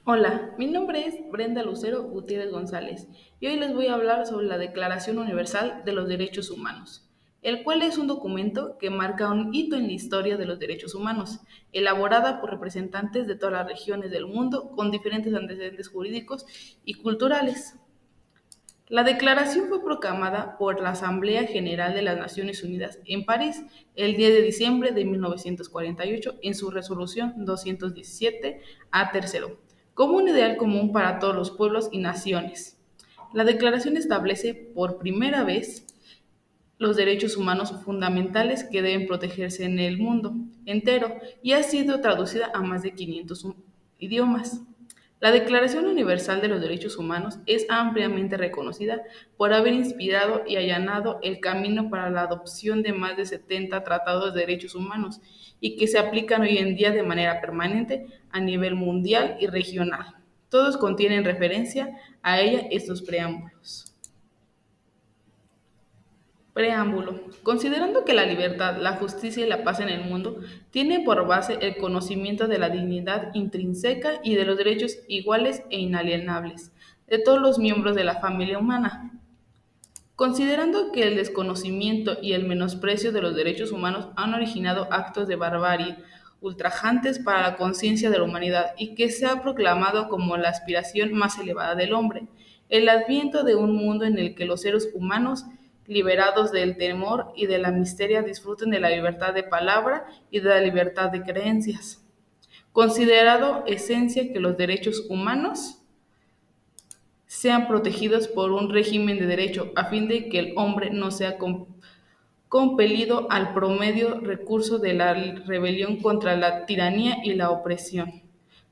Hola, mi nombre es Brenda Lucero Gutiérrez González y hoy les voy a hablar sobre la Declaración Universal de los Derechos Humanos, el cual es un documento que marca un hito en la historia de los derechos humanos, elaborada por representantes de todas las regiones del mundo con diferentes antecedentes jurídicos y culturales. La declaración fue proclamada por la Asamblea General de las Naciones Unidas en París el 10 de diciembre de 1948 en su resolución 217 a tercero, como un ideal común para todos los pueblos y naciones. La declaración establece por primera vez los derechos humanos fundamentales que deben protegerse en el mundo entero y ha sido traducida a más de 500 idiomas. La Declaración Universal de los Derechos Humanos es ampliamente reconocida por haber inspirado y allanado el camino para la adopción de más de 70 tratados de derechos humanos y que se aplican hoy en día de manera permanente a nivel mundial y regional. Todos contienen referencia a ella estos preámbulos. Preámbulo. Considerando que la libertad, la justicia y la paz en el mundo tienen por base el conocimiento de la dignidad intrínseca y de los derechos iguales e inalienables de todos los miembros de la familia humana. Considerando que el desconocimiento y el menosprecio de los derechos humanos han originado actos de barbarie ultrajantes para la conciencia de la humanidad y que se ha proclamado como la aspiración más elevada del hombre, el adviento de un mundo en el que los seres humanos, liberados del temor y de la misteria, disfruten de la libertad de palabra y de la libertad de creencias. Considerado esencia que los derechos humanos sean protegidos por un régimen de derecho, a fin de que el hombre no sea compelido al promedio recurso de la rebelión contra la tiranía y la opresión,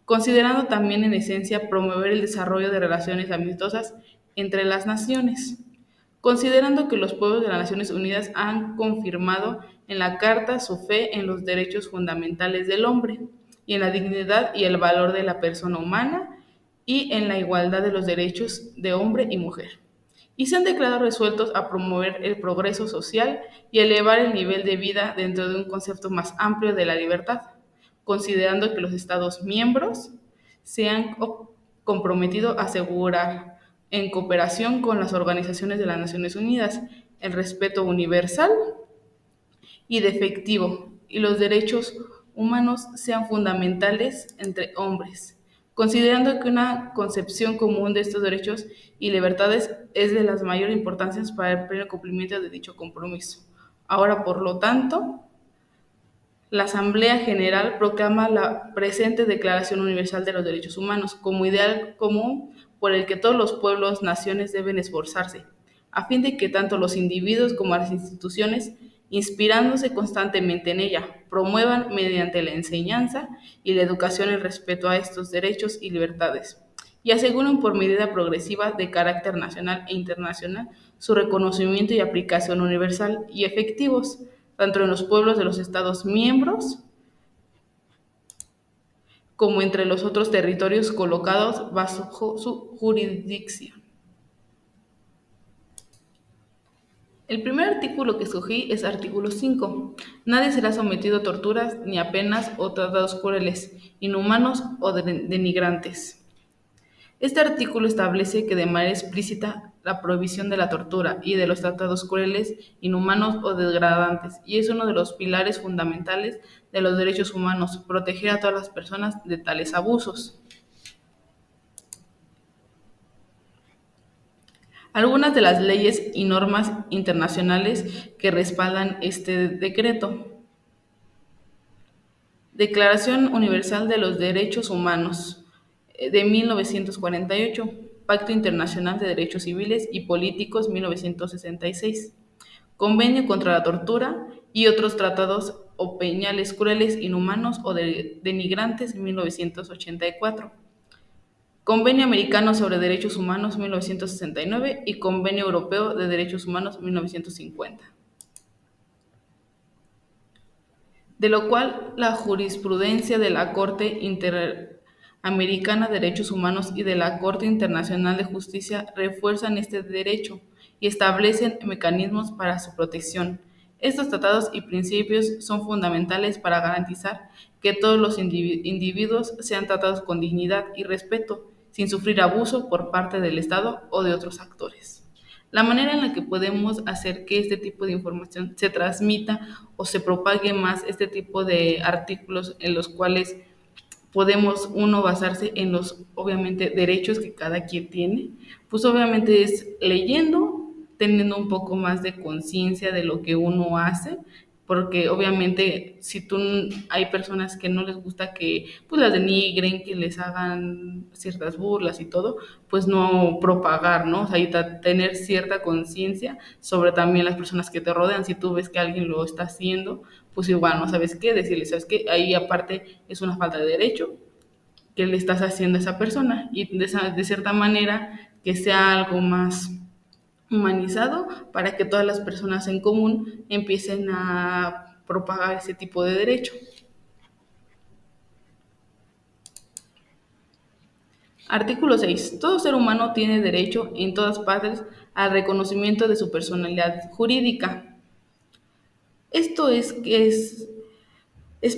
considerando también en esencia promover el desarrollo de relaciones amistosas entre las naciones, considerando que los pueblos de las Naciones Unidas han confirmado en la Carta su fe en los derechos fundamentales del hombre y en la dignidad y el valor de la persona humana y en la igualdad de los derechos de hombre y mujer. Y se han declarado resueltos a promover el progreso social y elevar el nivel de vida dentro de un concepto más amplio de la libertad, considerando que los Estados miembros se han comprometido a asegurar, en cooperación con las organizaciones de las Naciones Unidas, el respeto universal y de efectivo, y los derechos humanos sean fundamentales entre hombres, considerando que una concepción común de estos derechos y libertades es de las mayores importancias para el pleno cumplimiento de dicho compromiso. Ahora, por lo tanto, la Asamblea General proclama la presente Declaración Universal de los Derechos Humanos como ideal común por el que todos los pueblos, naciones deben esforzarse, a fin de que tanto los individuos como las instituciones, inspirándose constantemente en ella, promuevan mediante la enseñanza y la educación el respeto a estos derechos y libertades, y aseguren por medida progresiva de carácter nacional e internacional su reconocimiento y aplicación universal y efectivos tanto en los pueblos de los Estados miembros como entre los otros territorios colocados bajo su jurisdicción. El primer artículo que escogí es artículo 5. Nadie será sometido a torturas, ni a penas o tratados crueles, inhumanos o denigrantes. Este artículo establece que de manera explícita la prohibición de la tortura y de los tratados crueles, inhumanos o degradantes, y es uno de los pilares fundamentales de los derechos humanos, proteger a todas las personas de tales abusos. Algunas de las leyes y normas internacionales que respaldan este decreto. Declaración Universal de los Derechos Humanos de 1948, Pacto Internacional de Derechos Civiles y Políticos 1966, Convenio contra la Tortura y otros tratados o peñales crueles, inhumanos o denigrantes 1984, Convenio Americano sobre Derechos Humanos 1969 y Convenio Europeo de Derechos Humanos 1950. De lo cual la jurisprudencia de la Corte Interamericana de Derechos Humanos y de la Corte Internacional de Justicia refuerzan este derecho y establecen mecanismos para su protección. Estos tratados y principios son fundamentales para garantizar que todos los individuos sean tratados con dignidad y respeto, sin sufrir abuso por parte del Estado o de otros actores. La manera en la que podemos hacer que este tipo de información se transmita o se propague más este tipo de artículos en los cuales podemos uno basarse en los, obviamente, derechos que cada quien tiene, pues obviamente es leyendo, teniendo un poco más de conciencia de lo que uno hace, porque obviamente si tú, hay personas que no les gusta que pues las denigren, que les hagan ciertas burlas y todo, pues no propagar, ¿no? O sea, y tener cierta conciencia sobre también las personas que te rodean. Si tú ves que alguien lo está haciendo, pues igual no sabes qué decirle, sabes qué, ahí aparte es una falta de derecho que le estás haciendo a esa persona y de cierta manera que sea algo más humanizado para que todas las personas en común empiecen a propagar ese tipo de derecho. Artículo 6. Todo ser humano tiene derecho en todas partes al reconocimiento de su personalidad jurídica. Esto es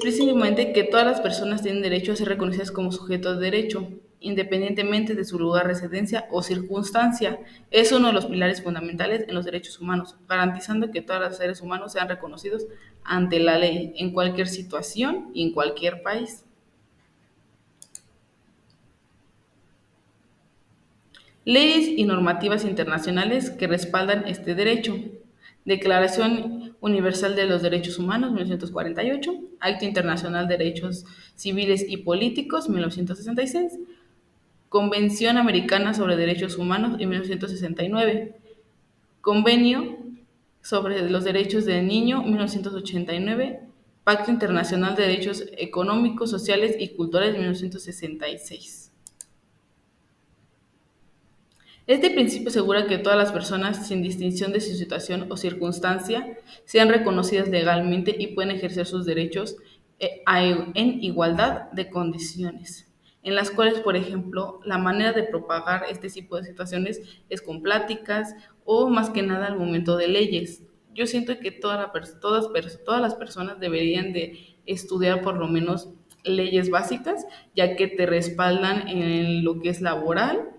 precisamente que todas las personas tienen derecho a ser reconocidas como sujetos de derecho, independientemente de su lugar de residencia o circunstancia. Es uno de los pilares fundamentales en los derechos humanos, garantizando que todos los seres humanos sean reconocidos ante la ley en cualquier situación y en cualquier país. Leyes y normativas internacionales que respaldan este derecho. Declaración Universal de los Derechos Humanos, 1948, Acto Internacional de Derechos Civiles y Políticos, 1966, Convención Americana sobre Derechos Humanos, en 1969, Convenio sobre los Derechos del Niño, 1989, Pacto Internacional de Derechos Económicos, Sociales y Culturales, 1966. Este principio asegura que todas las personas, sin distinción de su situación o circunstancia, sean reconocidas legalmente y pueden ejercer sus derechos en igualdad de condiciones, en las cuales, por ejemplo, la manera de propagar este tipo de situaciones es con pláticas o más que nada al momento de leyes. Yo siento que todas las personas deberían de estudiar por lo menos leyes básicas, ya que te respaldan en lo que es laboral,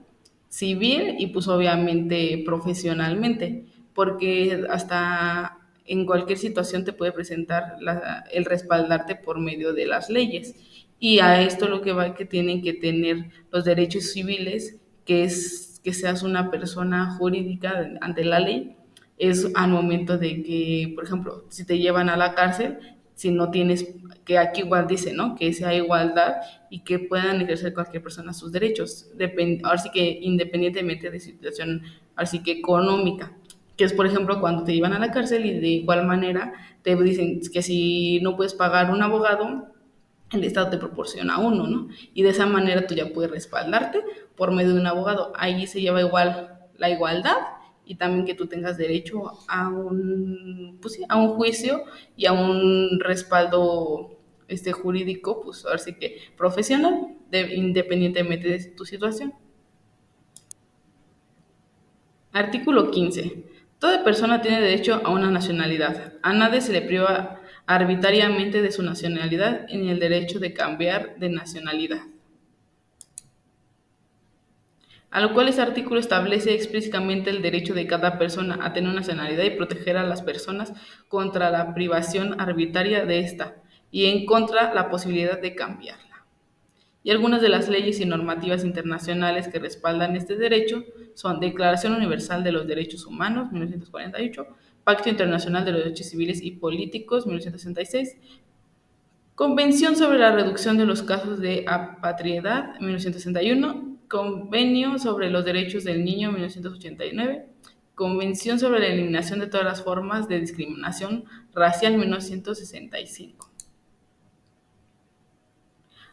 civil y pues obviamente profesionalmente, porque hasta en cualquier situación te puede presentar el respaldarte por medio de las leyes. Y a esto lo que va que tienen que tener los derechos civiles, que es que seas una persona jurídica ante la ley, es al momento de que, por ejemplo, si te llevan a la cárcel, si no tienes, que aquí igual dice, ¿no? Que sea igualdad y que puedan ejercer cualquier persona sus derechos, ahora sí que independientemente de situación, ahora sí que económica, que es por ejemplo cuando te llevan a la cárcel y de igual manera te dicen que si no puedes pagar un abogado, el Estado te proporciona uno, ¿no? Y de esa manera tú ya puedes respaldarte por medio de un abogado. Ahí se lleva igual la igualdad y también que tú tengas derecho a un, pues sí, a un juicio y a un respaldo jurídico, pues ahora sí que profesional, independientemente de tu situación. Artículo 15. Toda persona tiene derecho a una nacionalidad. A nadie se le priva arbitrariamente de su nacionalidad ni el derecho de cambiar de nacionalidad. A lo cual este artículo establece explícitamente el derecho de cada persona a tener una nacionalidad y proteger a las personas contra la privación arbitraria de esta y en contra la posibilidad de cambiarla. Y algunas de las leyes y normativas internacionales que respaldan este derecho son Declaración Universal de los Derechos Humanos, 1948, Pacto Internacional de los Derechos Civiles y Políticos, 1966, Convención sobre la Reducción de los Casos de Apatriidad, 1961, Convenio sobre los Derechos del Niño, 1989, Convención sobre la Eliminación de todas las formas de discriminación racial, 1965.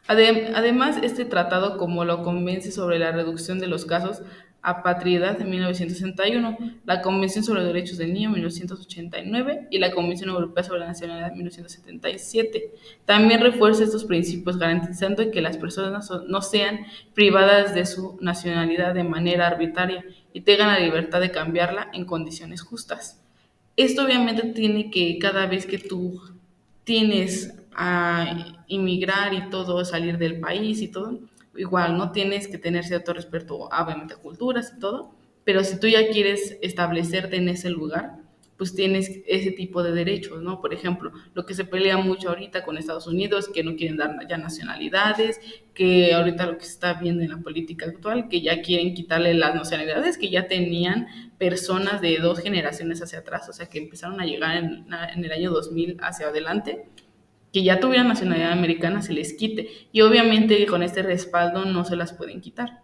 Además, este tratado, como lo Convención sobre la Reducción de los Casos Apatriidad de 1961, la Convención sobre los Derechos del Niño 1989 y la Convención Europea sobre la Nacionalidad 1977. También refuerza estos principios garantizando que las personas no sean privadas de su nacionalidad de manera arbitraria y tengan la libertad de cambiarla en condiciones justas. Esto obviamente tiene que cada vez que tú tienes a inmigrar y todo, salir del país y todo, igual, ¿no? Tienes que tener cierto respeto, obviamente, a culturas y todo, pero si tú ya quieres establecerte en ese lugar, pues tienes ese tipo de derechos, ¿no? Por ejemplo, lo que se pelea mucho ahorita con Estados Unidos, que no quieren dar ya nacionalidades, que ahorita lo que se está viendo en la política actual, que ya quieren quitarle las nacionalidades que ya tenían personas de 2 generaciones hacia atrás, o sea, que empezaron a llegar en el año 2000 hacia adelante, que ya tuvieran nacionalidad americana se les quite. Y obviamente con este respaldo no se las pueden quitar.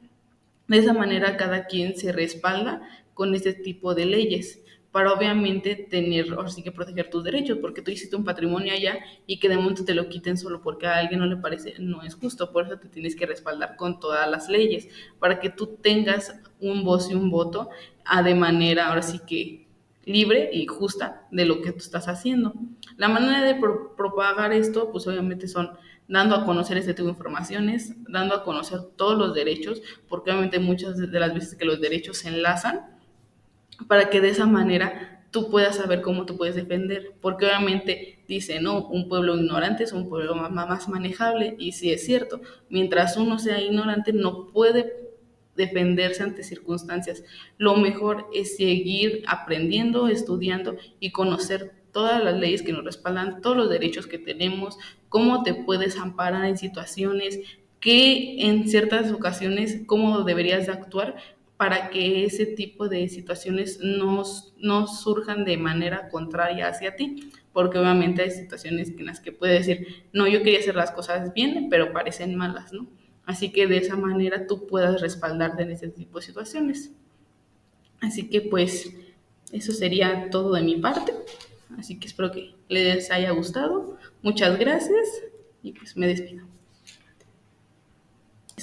De esa manera cada quien se respalda con este tipo de leyes para obviamente tener, o sí que proteger tus derechos, porque tú hiciste un patrimonio allá y que de momento te lo quiten solo porque a alguien no le parece, no es justo, por eso te tienes que respaldar con todas las leyes, para que tú tengas un voz y un voto de manera, ahora sí que libre y justa de lo que tú estás haciendo. La manera de propagar esto, pues obviamente son dando a conocer este tipo de informaciones, dando a conocer todos los derechos, porque obviamente muchas de las veces que los derechos se enlazan para que de esa manera tú puedas saber cómo te puedes defender, porque obviamente dice, no, un pueblo ignorante es un pueblo más manejable, y sí es cierto, mientras uno sea ignorante no puede defenderse ante circunstancias. Lo mejor es seguir aprendiendo, estudiando y conocer todas las leyes que nos respaldan, todos los derechos que tenemos, cómo te puedes amparar en situaciones, que en ciertas ocasiones, cómo deberías de actuar para que ese tipo de situaciones no surjan de manera contraria hacia ti, porque obviamente hay situaciones en las que puedes decir, no, yo quería hacer las cosas bien, pero parecen malas, ¿no? Así que de esa manera tú puedas respaldarte en ese tipo de situaciones. Así que pues eso sería todo de mi parte. Así que espero que les haya gustado. Muchas gracias y pues me despido.